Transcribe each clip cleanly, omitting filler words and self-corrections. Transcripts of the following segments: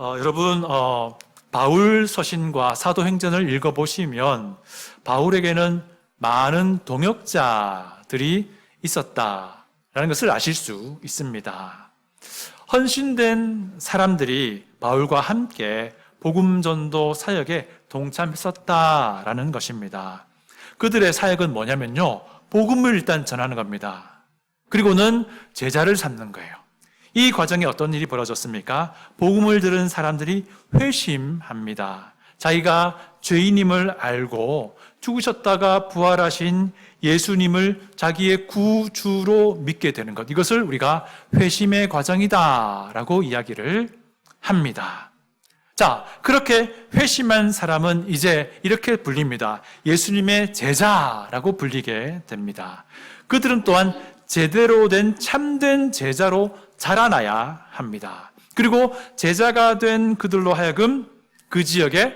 여러분, 바울 서신과 사도행전을 읽어보시면 바울에게는 많은 동역자들이 있었다라는 것을 아실 수 있습니다. 헌신된 사람들이 바울과 함께 복음전도 사역에 동참했었다라는 것입니다. 그들의 사역은 뭐냐면요, 복음을 일단 전하는 겁니다. 그리고는 제자를 삼는 거예요. 이 과정에 어떤 일이 벌어졌습니까? 복음을 들은 사람들이 회심합니다. 자기가 죄인임을 알고 죽으셨다가 부활하신 예수님을 자기의 구주로 믿게 되는 것, 이것을 우리가 회심의 과정이다라고 이야기를 합니다. 자, 그렇게 회심한 사람은 이제 이렇게 불립니다. 예수님의 제자라고 불리게 됩니다. 그들은 또한 제대로 된 참된 제자로 자라나야 합니다. 그리고 제자가 된 그들로 하여금 그 지역에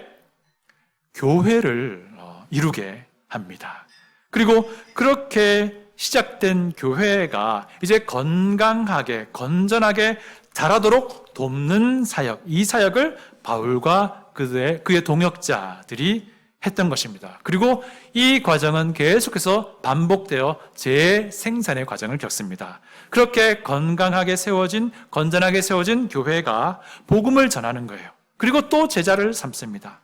교회를 이루게 합니다. 그리고 그렇게 시작된 교회가 이제 건강하게, 건전하게 자라도록 돕는 사역, 이 사역을 바울과 그의 동역자들이 했던 것입니다. 그리고 이 과정은 계속해서 반복되어 재생산의 과정을 겪습니다. 그렇게 건강하게 세워진, 건전하게 세워진 교회가 복음을 전하는 거예요. 그리고 또 제자를 삼습니다.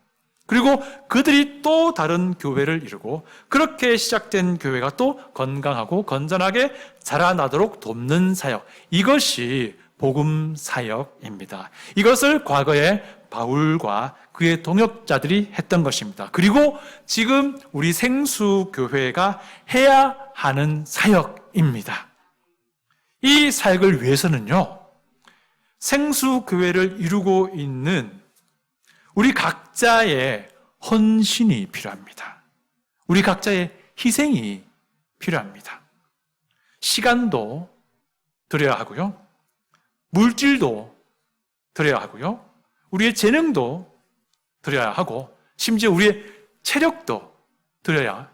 그리고 그들이 또 다른 교회를 이루고, 그렇게 시작된 교회가 또 건강하고 건전하게 자라나도록 돕는 사역, 이것이 복음 사역입니다. 이것을 과거에 바울과 그의 동역자들이 했던 것입니다. 그리고 지금 우리 생수교회가 해야 하는 사역입니다. 이 사역을 위해서는요, 생수교회를 이루고 있는 우리 각자의 헌신이 필요합니다. 우리 각자의 희생이 필요합니다. 시간도 드려야 하고요, 물질도 드려야 하고요, 우리의 재능도 드려야 하고, 심지어 우리의 체력도 드려야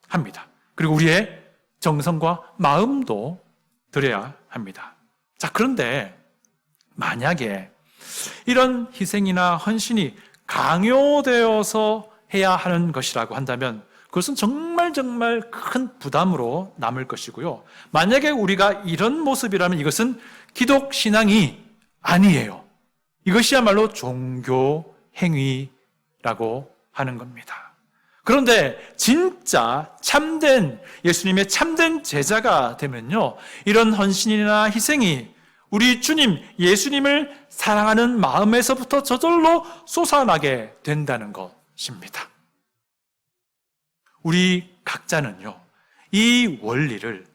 합니다. 그리고 우리의 정성과 마음도 드려야 합니다. 자, 그런데 만약에 이런 희생이나 헌신이 강요되어서 해야 하는 것이라고 한다면 그것은 정말 큰 부담으로 남을 것이고요. 만약에 우리가 이런 모습이라면 이것은 기독 신앙이 아니에요. 이것이야말로 종교 행위라고 하는 겁니다. 그런데 진짜 참된 예수님의 참된 제자가 되면요, 이런 헌신이나 희생이 우리 주님 예수님을 사랑하는 마음에서부터 저절로 솟아나게 된다는 것입니다. 우리 각자는요, 이 원리를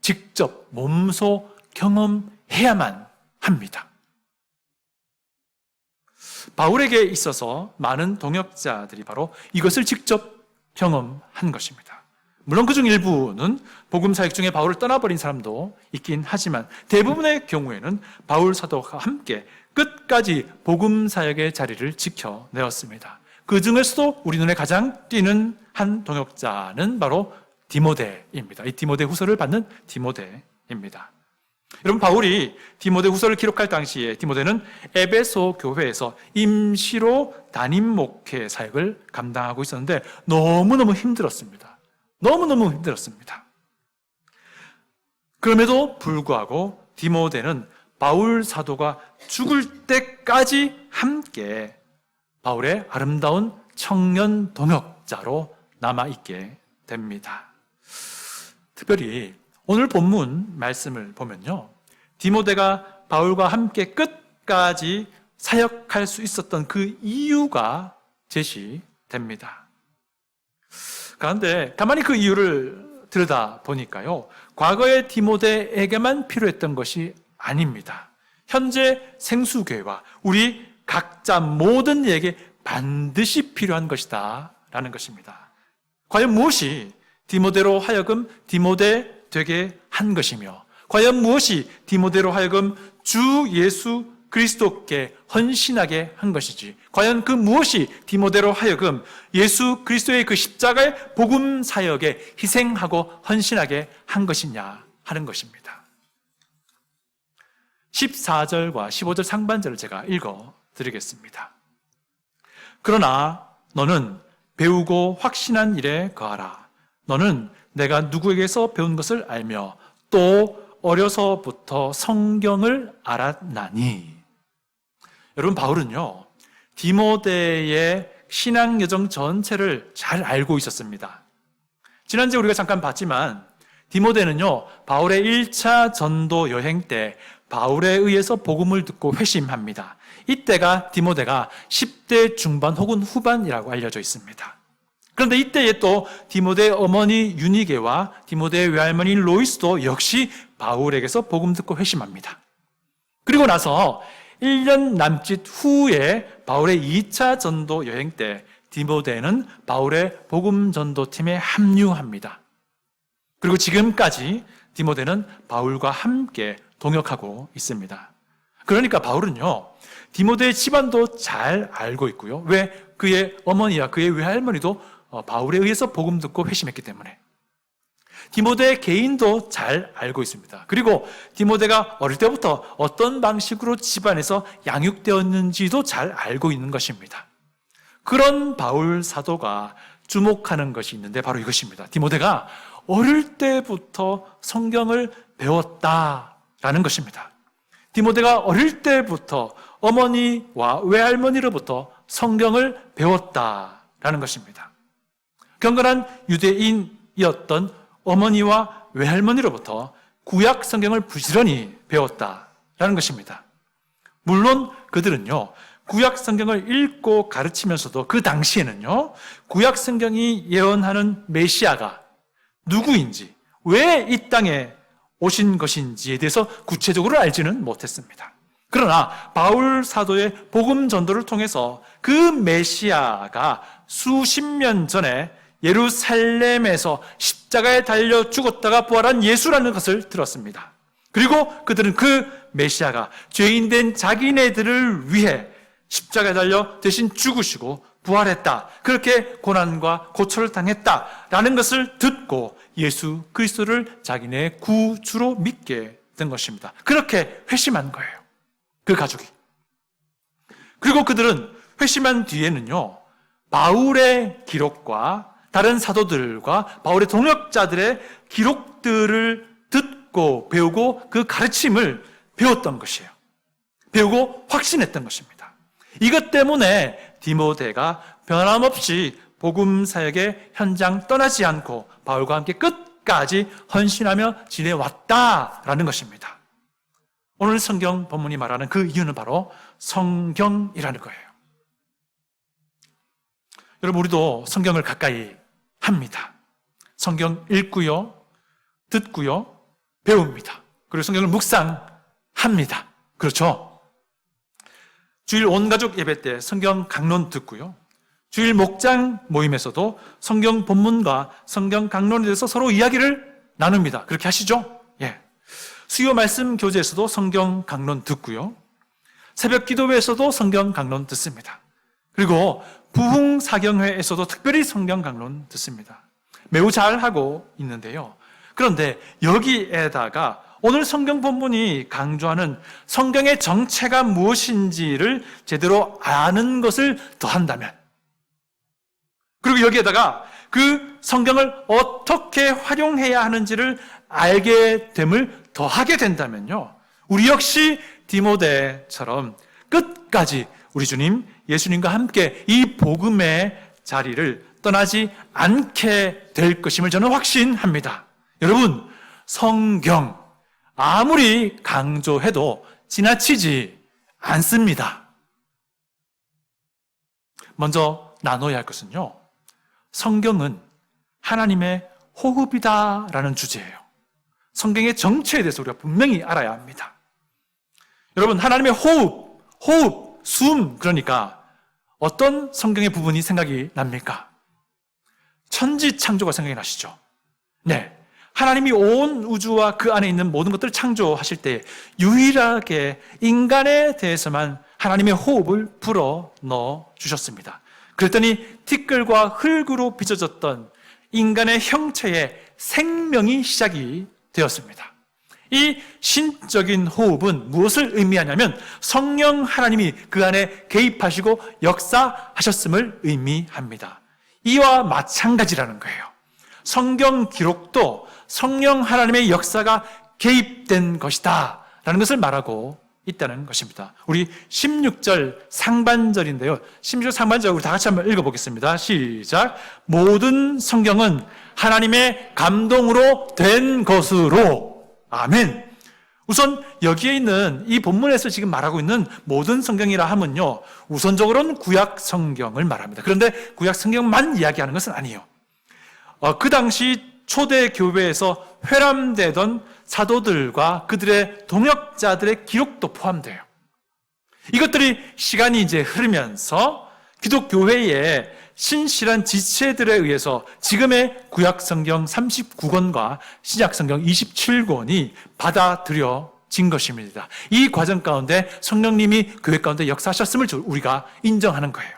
직접 몸소 경험해야만 합니다. 바울에게 있어서 많은 동역자들이 바로 이것을 직접 경험한 것입니다. 물론 그중 일부는 복음 사역 중에 바울을 떠나버린 사람도 있긴 하지만 대부분의 경우에는 바울 사도와 함께 끝까지 복음 사역의 자리를 지켜내었습니다. 그 중에서도 우리 눈에 가장 띄는 한 동역자는 바로 디모데입니다. 이 디모데 후서를 받는 디모데입니다. 여러분, 바울이 디모데 후서를 기록할 당시에 디모데는 에베소 교회에서 임시로 담임 목회 사역을 감당하고 있었는데 너무너무 힘들었습니다. 너무너무 힘들었습니다. 그럼에도 불구하고 디모데는 바울 사도가 죽을 때까지 함께 바울의 아름다운 청년 동역자로 남아있게 됩니다. 특별히 오늘 본문 말씀을 보면요, 디모데가 바울과 함께 끝까지 사역할 수 있었던 그 이유가 제시됩니다. 그런데 가만히 그 이유를 들여다 보니까요, 과거의 디모데에게만 필요했던 것이 아닙니다. 현재 생수교회와 우리 각자 모든 이에게 반드시 필요한 것이다 라는 것입니다. 과연 무엇이 디모데로 하여금 디모데 되게 한 것이며, 과연 무엇이 디모데로 하여금 주 예수 그리스도께 헌신하게 한 것이지, 과연 그 무엇이 디모데로 하여금 예수 그리스도의 그 십자가의 복음 사역에 희생하고 헌신하게 한 것이냐 하는 것입니다. 14절과 15절 상반절을 제가 읽어 드리겠습니다. 그러나 너는 배우고 확신한 일에 거하라. 너는 내가 누구에게서 배운 것을 알며 또 어려서부터 성경을 알았나니. 여러분, 바울은요, 디모데의 신앙 여정 전체를 잘 알고 있었습니다. 지난주에 우리가 잠깐 봤지만 디모데는요, 바울의 1차 전도 여행 때 바울에 의해서 복음을 듣고 회심합니다. 이때가 디모데가 10대 중반 혹은 후반이라고 알려져 있습니다. 그런데 이때에 또 디모데의 어머니 유니게와 디모데의 외할머니 로이스도 역시 바울에게서 복음 듣고 회심합니다. 그리고 나서 1년 남짓 후에 바울의 2차 전도 여행 때 디모데는 바울의 복음 전도팀에 합류합니다. 그리고 지금까지 디모데는 바울과 함께 동역하고 있습니다. 그러니까 바울은요, 디모데의 집안도 잘 알고 있고요. 왜? 그의 어머니와 그의 외할머니도 바울에 의해서 복음 듣고 회심했기 때문에. 디모데의 개인도 잘 알고 있습니다. 그리고 디모데가 어릴 때부터 어떤 방식으로 집안에서 양육되었는지도 잘 알고 있는 것입니다. 그런 바울 사도가 주목하는 것이 있는데 바로 이것입니다. 디모데가 어릴 때부터 성경을 배웠다라는 것입니다. 디모데가 어릴 때부터 어머니와 외할머니로부터 성경을 배웠다라는 것입니다. 경건한 유대인이었던 어머니와 외할머니로부터 구약 성경을 부지런히 배웠다라는 것입니다. 물론 그들은요, 구약 성경을 읽고 가르치면서도 그 당시에는요, 구약 성경이 예언하는 메시아가 누구인지, 왜 이 땅에 오신 것인지에 대해서 구체적으로 알지는 못했습니다. 그러나 바울 사도의 복음 전도를 통해서 그 메시아가 수십 년 전에 예루살렘에서 십자가에 달려 죽었다가 부활한 예수라는 것을 들었습니다. 그리고 그들은 그 메시아가 죄인된 자기네들을 위해 십자가에 달려 대신 죽으시고 부활했다, 그렇게 고난과 고초를 당했다라는 것을 듣고 예수 그리스도를 자기네 구주로 믿게 된 것입니다. 그렇게 회심한 거예요, 그 가족이. 그리고 그들은 회심한 뒤에는요, 바울의 기록과 다른 사도들과 바울의 동역자들의 기록들을 듣고 배우고 그 가르침을 배웠던 것이에요. 배우고 확신했던 것입니다. 이것 때문에 디모데가 변함없이 복음 사역의 현장 떠나지 않고 바울과 함께 끝까지 헌신하며 지내왔다라는 것입니다. 오늘 성경 본문이 말하는 그 이유는 바로 성경이라는 거예요. 여러분, 우리도 성경을 가까이 합니다. 성경 읽고요, 듣고요, 배웁니다. 그리고 성경을 묵상합니다. 그렇죠? 주일 온가족 예배 때 성경 강론 듣고요, 주일 목장 모임에서도 성경 본문과 성경 강론에 대해서 서로 이야기를 나눕니다. 그렇게 하시죠? 예. 수요 말씀 교재에서도 성경 강론 듣고요, 새벽 기도회에서도 성경 강론 듣습니다. 그리고 부흥 사경회에서도 특별히 성경 강론 듣습니다. 매우 잘하고 있는데요. 그런데 여기에다가 오늘 성경 본문이 강조하는 성경의 정체가 무엇인지를 제대로 아는 것을 더한다면, 그리고 여기에다가 그 성경을 어떻게 활용해야 하는지를 알게 됨을 더하게 된다면요, 우리 역시 디모데처럼 끝까지 우리 주님 예수님과 함께 이 복음의 자리를 떠나지 않게 될 것임을 저는 확신합니다. 여러분, 성경 아무리 강조해도 지나치지 않습니다. 먼저 나눠야 할 것은요, 성경은 하나님의 호흡이다라는 주제예요. 성경의 정체에 대해서 우리가 분명히 알아야 합니다. 여러분, 하나님의 호흡, 숨, 그러니까 어떤 성경의 부분이 생각이 납니까? 천지 창조가 생각이 나시죠? 네. 하나님이 온 우주와 그 안에 있는 모든 것들을 창조하실 때 유일하게 인간에 대해서만 하나님의 호흡을 불어 넣어 주셨습니다. 그랬더니 티끌과 흙으로 빚어졌던 인간의 형체에 생명이 시작이 되었습니다. 이 신적인 호흡은 무엇을 의미하냐면 성령 하나님이 그 안에 개입하시고 역사하셨음을 의미합니다. 이와 마찬가지라는 거예요. 성경 기록도 성령 하나님의 역사가 개입된 것이다 라는 것을 말하고 있다는 것입니다. 우리 16절 상반절인데요. 16절 상반절 우리 다 같이 한번 읽어보겠습니다. 시작. 모든 성경은 하나님의 감동으로 된 것으로. 아멘. 우선 여기에 있는 이 본문에서 지금 말하고 있는 모든 성경이라 하면요, 우선적으로는 구약 성경을 말합니다. 그런데 구약 성경만 이야기하는 것은 아니에요. 그 당시 초대 교회에서 회람되던 사도들과 그들의 동역자들의 기록도 포함돼요. 이것들이 시간이 이제 흐르면서 기독교회의 신실한 지체들에 의해서 지금의 구약 성경 39권과 신약 성경 27권이 받아들여진 것입니다. 이 과정 가운데 성령님이 교회 가운데 역사하셨음을 우리가 인정하는 거예요.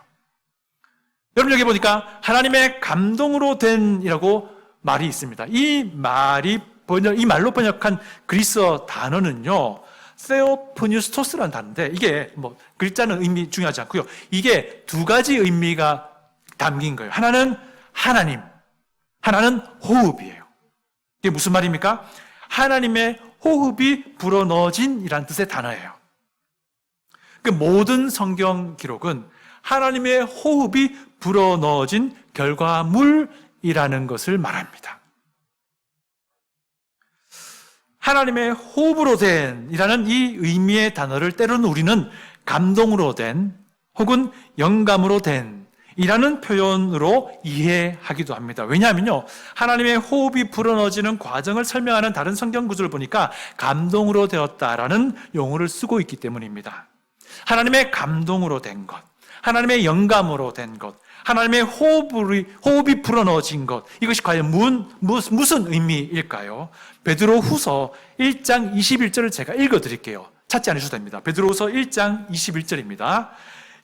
여러분, 여기 보니까 하나님의 감동으로 된이라고 말이 있습니다. 이 말로 번역한 그리스어 단어는요, 세오프뉴스토스라는 단어인데, 이게 글자는 의미 중요하지 않고요. 이게 두 가지 의미가 담긴 거예요. 하나는 하나님, 하나는 호흡이에요. 이게 무슨 말입니까? 하나님의 호흡이 불어넣어진이란 뜻의 단어예요. 그 모든 성경 기록은 하나님의 호흡이 불어넣어진 결과물이라는 것을 말합니다. 하나님의 호흡으로 된이라는 이 의미의 단어를 때로는 우리는 감동으로 된 혹은 영감으로 된 이라는 표현으로 이해하기도 합니다. 왜냐하면요, 하나님의 호흡이 불어넣어지는 과정을 설명하는 다른 성경 구절을 보니까 감동으로 되었다라는 용어를 쓰고 있기 때문입니다. 하나님의 감동으로 된 것, 하나님의 영감으로 된 것, 하나님의 호흡이 불어넣어진 것, 이것이 과연 무슨 의미일까요? 베드로후서 1장 21절을 제가 읽어드릴게요. 찾지 않으셔도 됩니다. 베드로후서 1장 21절입니다.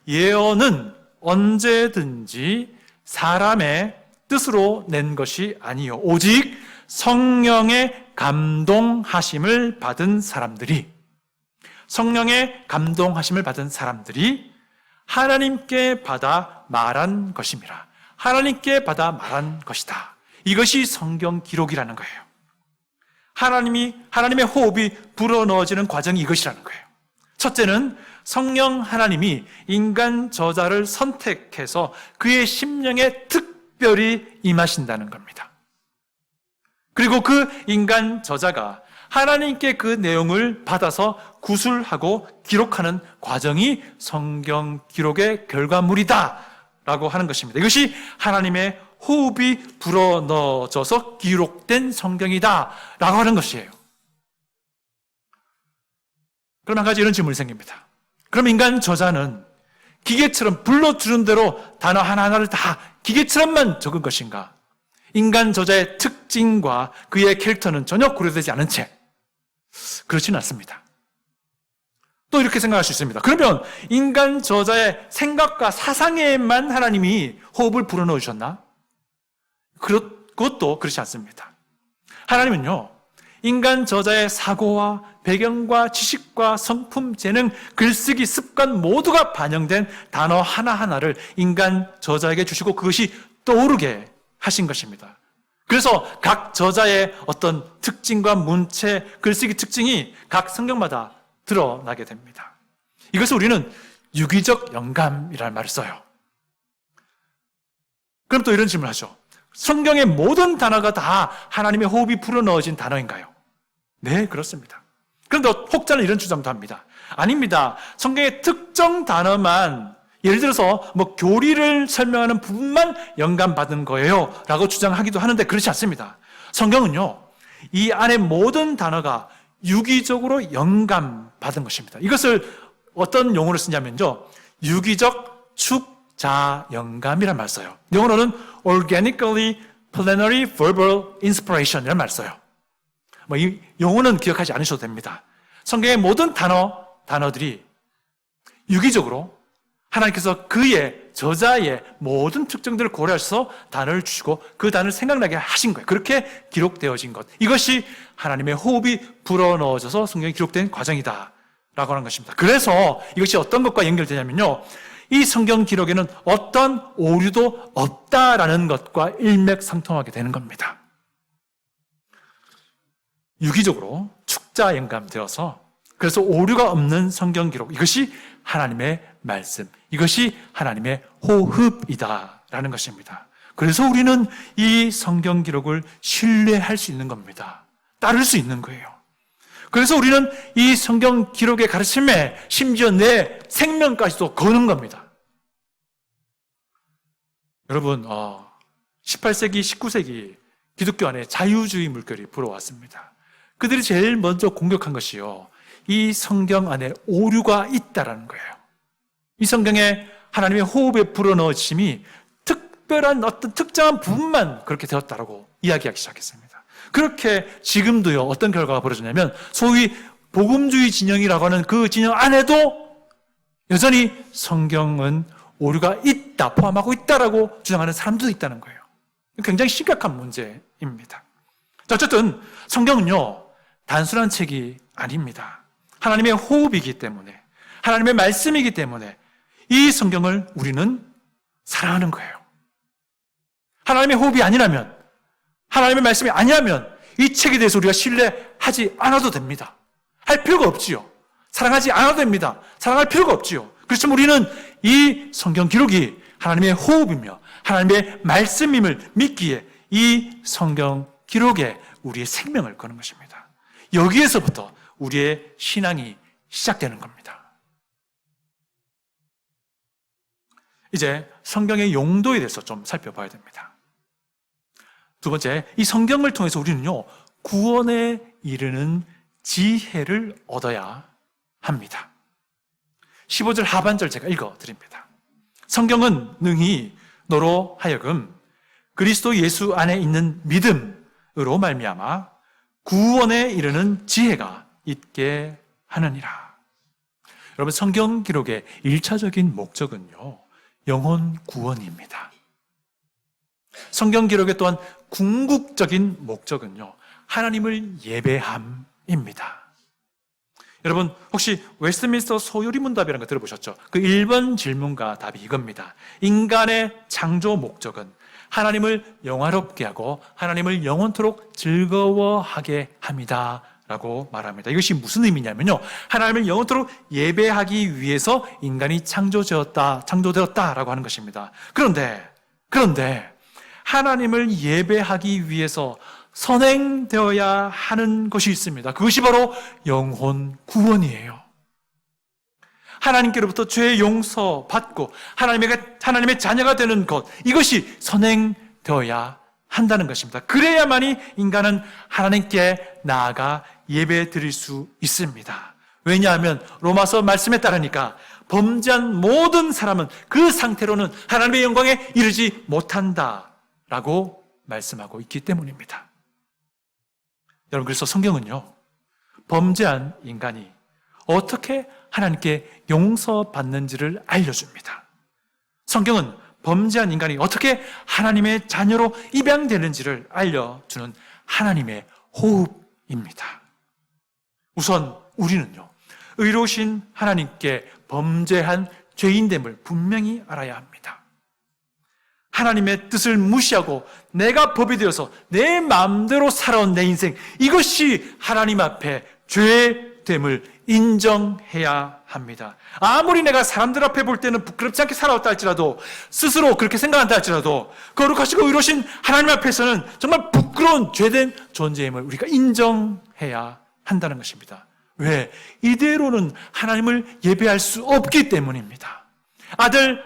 예언은 언제든지 사람의 뜻으로 낸 것이 아니요 오직 성령의 감동하심을 받은 사람들이 하나님께 받아 말한 것임이라. 하나님께 받아 말한 것이다. 이것이 성경 기록이라는 거예요. 하나님의 호흡이 불어넣어지는 과정이 이것이라는 거예요. 첫째는 성령 하나님이 인간 저자를 선택해서 그의 심령에 특별히 임하신다는 겁니다. 그리고 그 인간 저자가 하나님께 그 내용을 받아서 구술하고 기록하는 과정이 성경 기록의 결과물이다 라고 하는 것입니다. 이것이 하나님의 호흡이 불어넣어져서 기록된 성경이다 라고 하는 것이에요. 그럼 한 가지 이런 질문이 생깁니다. 그럼 인간 저자는 기계처럼 불러주는 대로 단어 하나하나를 다 기계처럼만 적은 것인가? 인간 저자의 특징과 그의 캐릭터는 전혀 고려되지 않은 채 그렇지는 않습니다. 또 이렇게 생각할 수 있습니다. 그러면 인간 저자의 생각과 사상에만 하나님이 호흡을 불어넣으셨나? 그것도 그렇지 않습니다. 하나님은요, 인간 저자의 사고와 배경과 지식과 성품, 재능, 글쓰기, 습관 모두가 반영된 단어 하나하나를 인간 저자에게 주시고 그것이 떠오르게 하신 것입니다. 그래서 각 저자의 어떤 특징과 문체, 글쓰기 특징이 각 성경마다 드러나게 됩니다. 이것을 우리는 유기적 영감이라는 말을 써요. 그럼 또 이런 질문을 하죠. 성경의 모든 단어가 다 하나님의 호흡이 불어넣어진 단어인가요? 네, 그렇습니다. 그런데 혹자는 이런 주장도 합니다. 아닙니다. 성경의 특정 단어만, 예를 들어서 교리를 설명하는 부분만 영감받은 거예요 라고 주장하기도 하는데 그렇지 않습니다. 성경은요, 이 안에 모든 단어가 유기적으로 영감받은 것입니다. 이것을 어떤 용어를 쓰냐면요, 유기적 축자 영감이라는 말을 써요. 영어로는 organically planary verbal inspiration이라는 말을 써요. 이 용어는 기억하지 않으셔도 됩니다. 성경의 모든 단어들이 유기적으로 하나님께서 그의 저자의 모든 특징들을 고려하셔서 단어를 주시고 그 단어를 생각나게 하신 거예요. 그렇게 기록되어진 것. 이것이 하나님의 호흡이 불어넣어져서 성경에 기록된 과정이다 라고 하는 것입니다. 그래서 이것이 어떤 것과 연결되냐면요, 이 성경 기록에는 어떤 오류도 없다라는 것과 일맥상통하게 되는 겁니다. 유기적으로 축자 영감되어서, 그래서 오류가 없는 성경 기록, 이것이 하나님의 말씀, 이것이 하나님의 호흡이다라는 것입니다. 그래서 우리는 이 성경 기록을 신뢰할 수 있는 겁니다. 따를 수 있는 거예요. 그래서 우리는 이 성경 기록의 가르침에 심지어 내 생명까지도 거는 겁니다. 여러분, 18세기, 19세기 기독교 안에 자유주의 물결이 불어왔습니다. 그들이 제일 먼저 공격한 것이요, 이 성경 안에 오류가 있다라는 거예요. 이 성경에 하나님의 호흡에 불어넣으심이 특별한 어떤 특정한 부분만 그렇게 되었다라고 이야기하기 시작했습니다. 그렇게 지금도요, 어떤 결과가 벌어졌냐면 소위 복음주의 진영이라고 하는 그 진영 안에도 여전히 성경은 오류가 있다, 포함하고 있다라고 주장하는 사람도 있다는 거예요. 굉장히 심각한 문제입니다. 어쨌든 성경은요, 단순한 책이 아닙니다. 하나님의 호흡이기 때문에, 하나님의 말씀이기 때문에 이 성경을 우리는 사랑하는 거예요. 하나님의 호흡이 아니라면, 하나님의 말씀이 아니라면 이 책에 대해서 우리가 신뢰하지 않아도 됩니다. 할 필요가 없지요. 사랑하지 않아도 됩니다. 사랑할 필요가 없지요. 그렇지만 우리는 이 성경 기록이 하나님의 호흡이며 하나님의 말씀임을 믿기에 이 성경 기록에 우리의 생명을 거는 것입니다. 여기에서부터 우리의 신앙이 시작되는 겁니다. 이제 성경의 용도에 대해서 좀 살펴봐야 됩니다. 두 번째, 이 성경을 통해서 우리는요, 구원에 이르는 지혜를 얻어야 합니다. 15절 하반절 제가 읽어드립니다. 성경은 능히 너로 하여금 그리스도 예수 안에 있는 믿음으로 말미암아 구원에 이르는 지혜가 있게 하느니라. 여러분, 성경 기록의 1차적인 목적은요, 영혼 구원입니다. 성경 기록의 또한 궁극적인 목적은요, 하나님을 예배함입니다. 여러분, 혹시 웨스트민스터 소요리 문답이라는 거 들어보셨죠? 그 1번 질문과 답이 이겁니다. 인간의 창조 목적은 하나님을 영화롭게 하고 하나님을 영원토록 즐거워하게 합니다 라고 말합니다. 이것이 무슨 의미냐면요, 하나님을 영원토록 예배하기 위해서 인간이 창조되었다라고 하는 것입니다. 그런데 하나님을 예배하기 위해서 선행되어야 하는 것이 있습니다. 그것이 바로 영혼 구원이에요. 하나님께로부터 죄의 용서 받고 하나님의 자녀가 되는 것, 이것이 선행되어야 한다는 것입니다. 그래야만이 인간은 하나님께 나아가 예배 드릴 수 있습니다. 왜냐하면 로마서 말씀에 따르니까 범죄한 모든 사람은 그 상태로는 하나님의 영광에 이르지 못한다라고 말씀하고 있기 때문입니다. 여러분, 그래서 성경은요, 범죄한 인간이 어떻게 하나님께 용서받는지를 알려줍니다. 성경은 범죄한 인간이 어떻게 하나님의 자녀로 입양되는지를 알려주는 하나님의 호흡입니다. 우선 우리는요, 의로우신 하나님께 범죄한 죄인됨을 분명히 알아야 합니다. 하나님의 뜻을 무시하고 내가 법이 되어서 내 마음대로 살아온 내 인생, 이것이 하나님 앞에 죄됨을 인정해야 합니다. 아무리 내가 사람들 앞에 볼 때는 부끄럽지 않게 살아왔다 할지라도, 스스로 그렇게 생각한다 할지라도, 거룩하시고 의로우신 하나님 앞에서는 정말 부끄러운 죄된 존재임을 우리가 인정해야 한다는 것입니다. 왜? 이대로는 하나님을 예배할 수 없기 때문입니다. 아들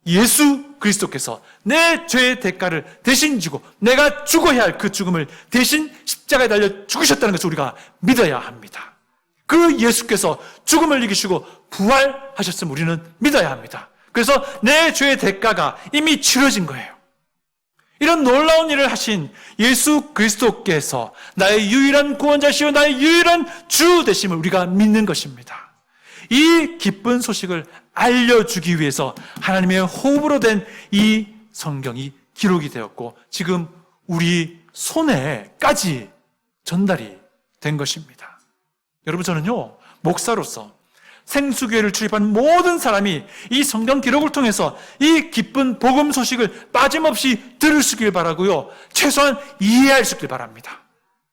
예수 그리스도께서 내 죄의 대가를 대신 지고 내가 죽어야 할 그 죽음을 대신 십자가에 달려 죽으셨다는 것을 우리가 믿어야 합니다. 그 예수께서 죽음을 이기시고 부활하셨음을 우리는 믿어야 합니다. 그래서 내 죄의 대가가 이미 치러진 거예요. 이런 놀라운 일을 하신 예수 그리스도께서 나의 유일한 구원자시요 나의 유일한 주 되심을 우리가 믿는 것입니다. 이 기쁜 소식을 알려주기 위해서 하나님의 호흡으로 된 이 성경이 기록이 되었고 지금 우리 손에까지 전달이 된 것입니다. 여러분, 저는요, 목사로서 생수교회를 출입한 모든 사람이 이 성경 기록을 통해서 이 기쁜 복음 소식을 빠짐없이 들을 수 있길 바라고요, 최소한 이해할 수 있길 바랍니다.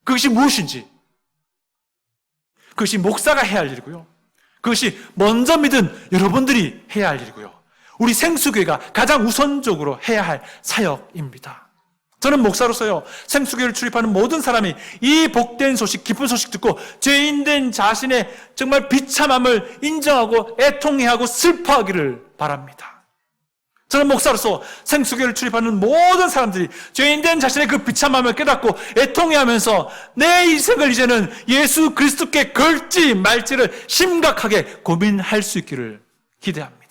그것이 무엇인지, 그것이 목사가 해야 할 일이고요, 그것이 먼저 믿은 여러분들이 해야 할 일이고요, 우리 생수교회가 가장 우선적으로 해야 할 사역입니다. 저는 목사로서요, 생수교회를 출입하는 모든 사람이 이 복된 소식, 기쁜 소식 듣고 죄인된 자신의 정말 비참함을 인정하고 애통해야 하고 슬퍼하기를 바랍니다. 저는 목사로서 생수교회를 출입하는 모든 사람들이 죄인된 자신의 그 비참함을 깨닫고 애통해하면서 내 인생을 이제는 예수 그리스도께 걸지 말지를 심각하게 고민할 수 있기를 기대합니다.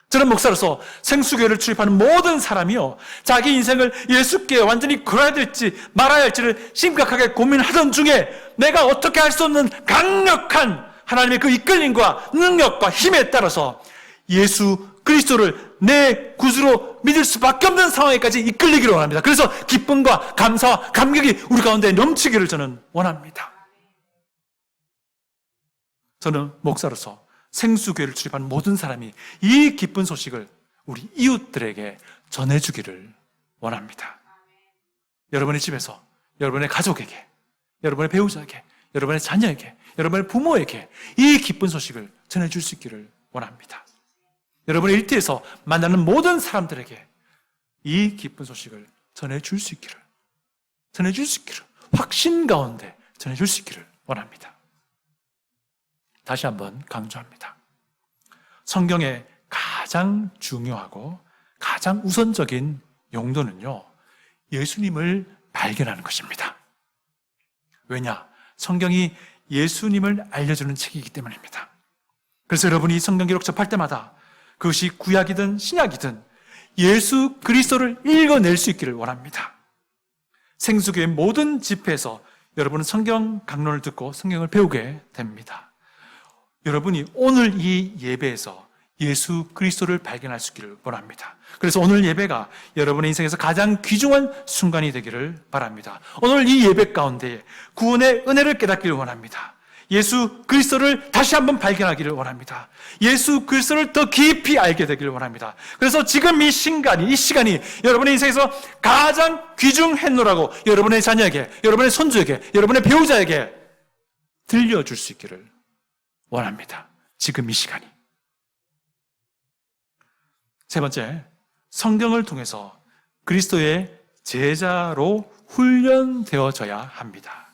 저는 목사로서 생수교회를 출입하는 모든 사람이요, 자기 인생을 예수께 완전히 걸어야 될지 말아야 할지를 심각하게 고민하던 중에 내가 어떻게 할 수 없는 강력한 하나님의 그 이끌림과 능력과 힘에 따라서 예수 그리스도를 내 구주로 믿을 수밖에 없는 상황에까지 이끌리기를 원합니다. 그래서 기쁨과 감사와 감격이 우리 가운데 넘치기를 저는 원합니다. 저는 목사로서 생수교회를 출입한 모든 사람이 이 기쁜 소식을 우리 이웃들에게 전해주기를 원합니다. 여러분의 집에서, 여러분의 가족에게, 여러분의 배우자에게, 여러분의 자녀에게, 여러분의 부모에게 이 기쁜 소식을 전해줄 수 있기를 원합니다. 여러분의 일터에서 만나는 모든 사람들에게 이 기쁜 소식을 전해줄 수 있기를, 확신 가운데 전해줄 수 있기를 원합니다. 다시 한번 강조합니다. 성경의 가장 중요하고 가장 우선적인 용도는요, 예수님을 발견하는 것입니다. 왜냐? 성경이 예수님을 알려주는 책이기 때문입니다. 그래서 여러분이 성경 기록 접할 때마다 그것이 구약이든 신약이든 예수 그리스도를 읽어낼 수 있기를 원합니다. 생수교의 모든 집회에서 여러분은 성경 강론을 듣고 성경을 배우게 됩니다. 여러분이 오늘 이 예배에서 예수 그리스도를 발견할 수 있기를 원합니다. 그래서 오늘 예배가 여러분의 인생에서 가장 귀중한 순간이 되기를 바랍니다. 오늘 이 예배 가운데 구원의 은혜를 깨닫기를 원합니다. 예수 그리스도를 다시 한번 발견하기를 원합니다. 예수 그리스도를 더 깊이 알게 되기를 원합니다. 그래서 지금 이 시간이 여러분의 인생에서 가장 귀중했노라고 여러분의 자녀에게, 여러분의 손주에게, 여러분의 배우자에게 들려줄 수 있기를 원합니다. 지금 이 시간이. 세 번째, 성경을 통해서 그리스도의 제자로 훈련되어져야 합니다.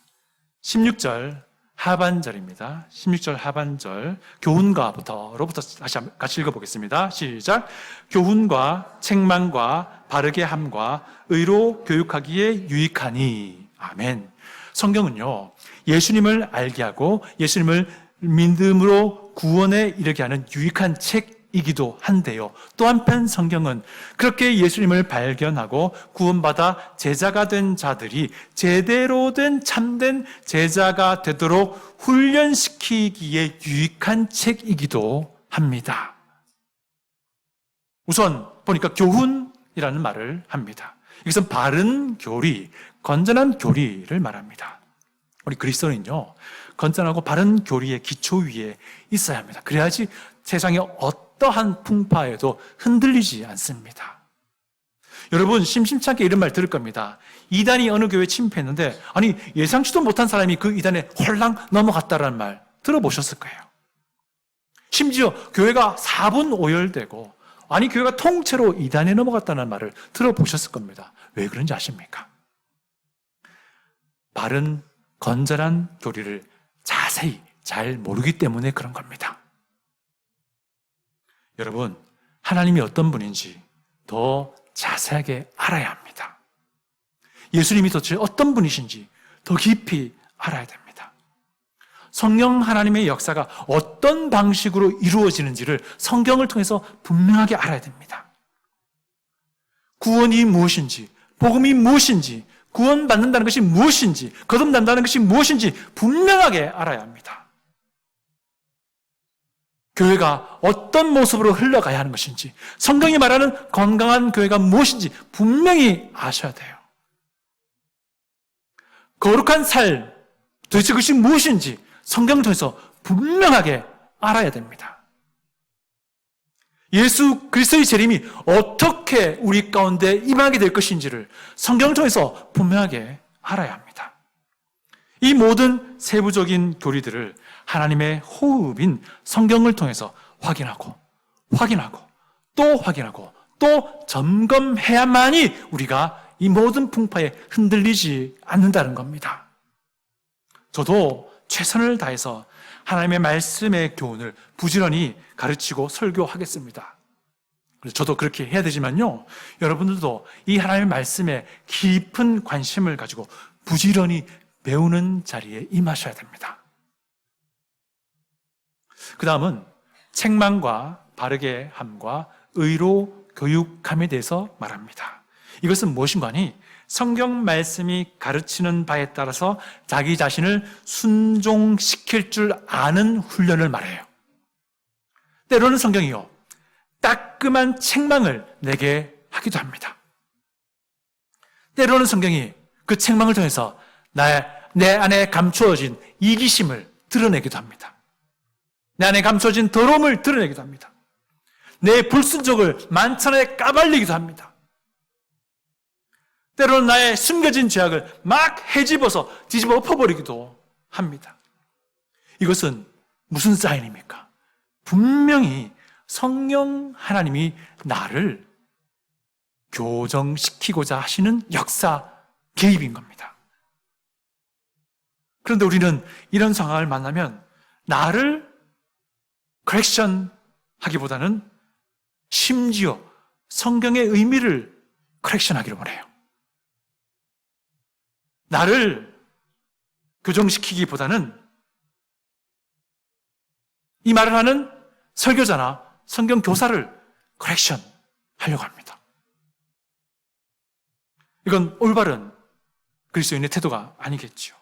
16절 하반절입니다. 16절 하반절 교훈과부터로부터 다시 한번 같이 읽어보겠습니다. 시작. 교훈과 책망과 바르게 함과 의로 교육하기에 유익하니. 아멘. 성경은요, 예수님을 알게 하고 예수님을 믿음으로 구원에 이르게 하는 유익한 책이기도 한데요, 또 한편 성경은 그렇게 예수님을 발견하고 구원받아 제자가 된 자들이 제대로 된 참된 제자가 되도록 훈련시키기에 유익한 책이기도 합니다. 우선 보니까 교훈이라는 말을 합니다. 이것은 바른 교리, 건전한 교리를 말합니다. 우리 그리스도인은요, 건전하고 바른 교리의 기초 위에 있어야 합니다. 그래야지 세상의 어떠한 풍파에도 흔들리지 않습니다. 여러분, 심심찮게 이런 말 들을 겁니다. 이단이 어느 교회에 침입했는데, 아니 예상치도 못한 사람이 그 이단에 홀랑 넘어갔다라는 말 들어보셨을 거예요. 심지어 교회가 4분 오열되고, 아니 교회가 통째로 이단에 넘어갔다는 말을 들어보셨을 겁니다. 왜 그런지 아십니까? 바른 건전한 교리를 자세히 잘 모르기 때문에 그런 겁니다. 여러분, 하나님이 어떤 분인지 더 자세하게 알아야 합니다. 예수님이 도대체 어떤 분이신지 더 깊이 알아야 됩니다. 성령 하나님의 역사가 어떤 방식으로 이루어지는지를 성경을 통해서 분명하게 알아야 됩니다. 구원이 무엇인지, 복음이 무엇인지, 구원받는다는 것이 무엇인지, 거듭난다는 것이 무엇인지 분명하게 알아야 합니다. 교회가 어떤 모습으로 흘러가야 하는 것인지, 성경이 말하는 건강한 교회가 무엇인지 분명히 아셔야 돼요. 거룩한 삶, 도대체 그것이 무엇인지 성경 통해서 분명하게 알아야 됩니다. 예수 그리스도의 재림이 어떻게 우리 가운데 임하게 될 것인지를 성경을 통해서 분명하게 알아야 합니다. 이 모든 세부적인 교리들을 하나님의 호흡인 성경을 통해서 확인하고 또 확인하고 또 점검해야만이 우리가 이 모든 풍파에 흔들리지 않는다는 겁니다. 저도 최선을 다해서 하나님의 말씀의 교훈을 부지런히 가르치고 설교하겠습니다. 저도 그렇게 해야 되지만요, 여러분들도 이 하나님의 말씀에 깊은 관심을 가지고 부지런히 배우는 자리에 임하셔야 됩니다. 그 다음은 책망과 바르게 함과 의로 교육함에 대해서 말합니다. 이것은 무엇인가 하니 성경 말씀이 가르치는 바에 따라서 자기 자신을 순종시킬 줄 아는 훈련을 말해요. 때로는 성경이요, 따끔한 책망을 내게 하기도 합니다. 때로는 성경이 그 책망을 통해서 내 안에 감추어진 이기심을 드러내기도 합니다. 내 안에 감추어진 더러움을 드러내기도 합니다. 내 불순종을 만천하에 까발리기도 합니다. 때로는 나의 숨겨진 죄악을 막 헤집어서 뒤집어 엎어버리기도 합니다. 이것은 무슨 사인입니까? 분명히 성령 하나님이 나를 교정시키고자 하시는 역사 개입인 겁니다. 그런데 우리는 이런 상황을 만나면 나를 커렉션 하기보다는 심지어 성경의 의미를 커렉션 하기를 원해요. 나를 교정시키기보다는 이 말을 하는 설교자나 성경 교사를 커렉션 하려고 합니다. 이건 올바른 그리스도인의 태도가 아니겠죠.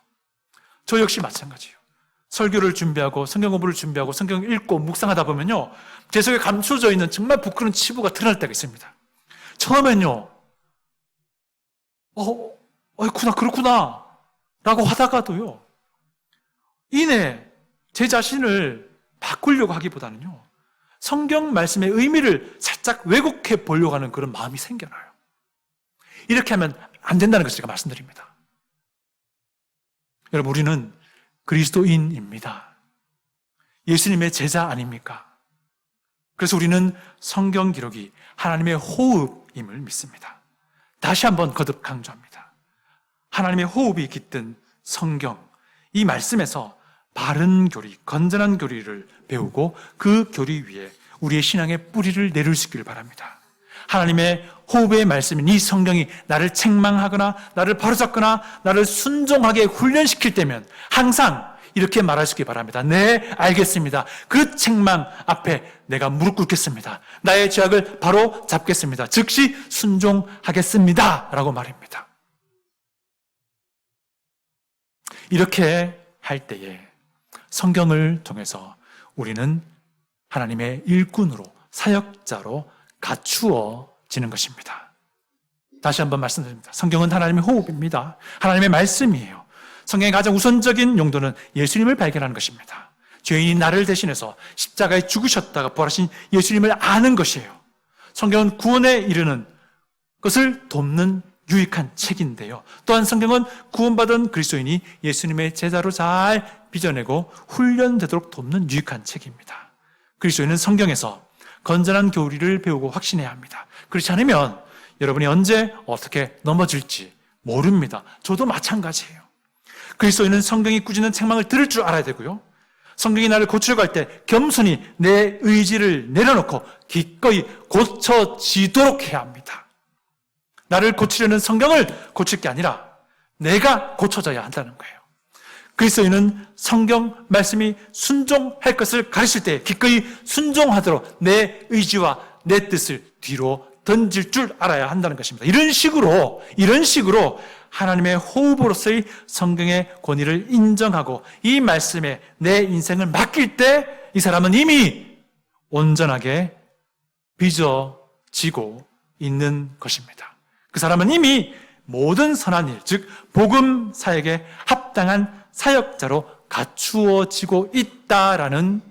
저 역시 마찬가지예요. 설교를 준비하고 성경 공부를 준비하고 성경 읽고 묵상하다 보면요, 제 속에 감춰져 있는 정말 부끄러운 치부가 드러날 때가 있습니다. 처음엔요, 그렇구나 라고 하다가도요, 이내 제 자신을 바꾸려고 하기보다는요, 성경 말씀의 의미를 살짝 왜곡해 보려고 하는 그런 마음이 생겨나요. 이렇게 하면 안 된다는 것을 제가 말씀드립니다. 여러분, 우리는 그리스도인입니다. 예수님의 제자 아닙니까? 그래서 우리는 성경 기록이 하나님의 호흡임을 믿습니다. 다시 한번 거듭 강조합니다. 하나님의 호흡이 깃든 성경, 이 말씀에서 바른 교리, 건전한 교리를 배우고 그 교리 위에 우리의 신앙의 뿌리를 내릴 수 있기를 바랍니다. 하나님의 호흡의 말씀인 이 성경이 나를 책망하거나 나를 바로잡거나 나를 순종하게 훈련시킬 때면 항상 이렇게 말할 수 있기 바랍니다. 네, 알겠습니다. 그 책망 앞에 내가 무릎 꿇겠습니다. 나의 죄악을 바로 잡겠습니다. 즉시 순종하겠습니다. 라고 말입니다. 이렇게 할 때에 성경을 통해서 우리는 하나님의 일꾼으로, 사역자로 갖추어지는 것입니다. 다시 한번 말씀드립니다. 성경은 하나님의 호흡입니다. 하나님의 말씀이에요. 성경의 가장 우선적인 용도는 예수님을 발견하는 것입니다. 죄인이 나를 대신해서 십자가에 죽으셨다가 부활하신 예수님을 아는 것이에요. 성경은 구원에 이르는 것을 돕는 유익한 책인데요. 또한 성경은 구원받은 그리스도인이 예수님의 제자로 잘 빚어내고 훈련되도록 돕는 유익한 책입니다. 그리스도인은 성경에서 건전한 교리를 배우고 확신해야 합니다. 그렇지 않으면 여러분이 언제 어떻게 넘어질지 모릅니다. 저도 마찬가지예요. 그리스도인은 성경이 꾸짖는 책망을 들을 줄 알아야 되고요. 성경이 나를 고치려고 할 때 겸손히 내 의지를 내려놓고 기꺼이 고쳐지도록 해야 합니다. 나를 고치려는 성경을 고칠 게 아니라 내가 고쳐져야 한다는 거예요. 그리스도인은 성경 말씀이 순종할 것을 가르칠 때 기꺼이 순종하도록 내 의지와 내 뜻을 뒤로 던질 줄 알아야 한다는 것입니다. 이런 식으로 하나님의 호흡으로서의 성경의 권위를 인정하고 이 말씀에 내 인생을 맡길 때 이 사람은 이미 온전하게 빚어지고 있는 것입니다. 그 사람은 이미 모든 선한 일, 즉 복음 사역에 합당한 사역자로 갖추어지고 있다라는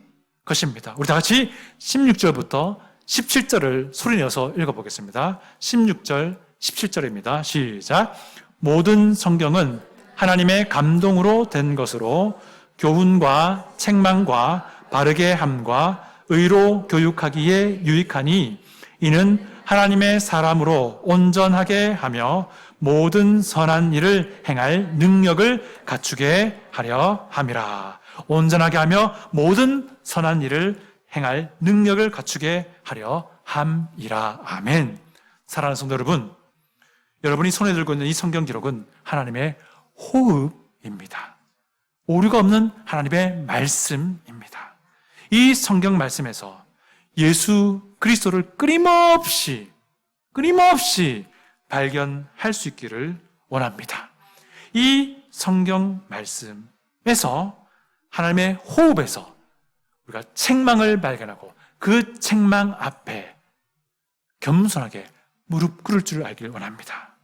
것입니다. 우리 다 같이 16절부터 17절을 소리내어서 읽어보겠습니다. 16절, 17절입니다. 시작. 모든 성경은 하나님의 감동으로 된 것으로 교훈과 책망과 바르게 함과 의로 교육하기에 유익하니 이는 하나님의 사람으로 온전하게 하며 모든 선한 일을 행할 능력을 갖추게 하려 함이라. 온전하게 하며 모든 선한 일을 행할 능력을 갖추게 하려 함이라. 아멘. 사랑하는 성도 여러분, 여러분이 손에 들고 있는 이 성경 기록은 하나님의 호흡입니다. 오류가 없는 하나님의 말씀입니다. 이 성경 말씀에서 예수 그리스도를 끊임없이 발견할 수 있기를 원합니다. 이 성경 말씀에서 하나님의 호흡에서 우리가 책망을 발견하고 그 책망 앞에 겸손하게 무릎 꿇을 줄 알기를 원합니다.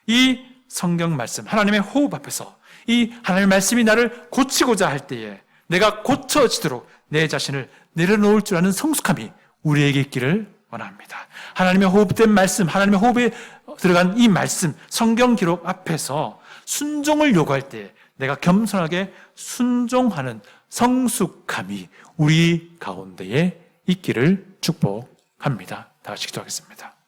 이 성경 말씀, 하나님의 호흡 앞에서 이 하나님의 말씀이 나를 고치고자 할 때에 내가 고쳐지도록 내 자신을 내려놓을 줄 아는 성숙함이 우리에게 있기를 원합니다. 하나님의 호흡된 말씀, 하나님의 호흡에 들어간 이 말씀, 성경 기록 앞에서 순종을 요구할 때 내가 겸손하게 순종하는 성숙함이 우리 가운데에 있기를 축복합니다. 다 같이 기도하겠습니다.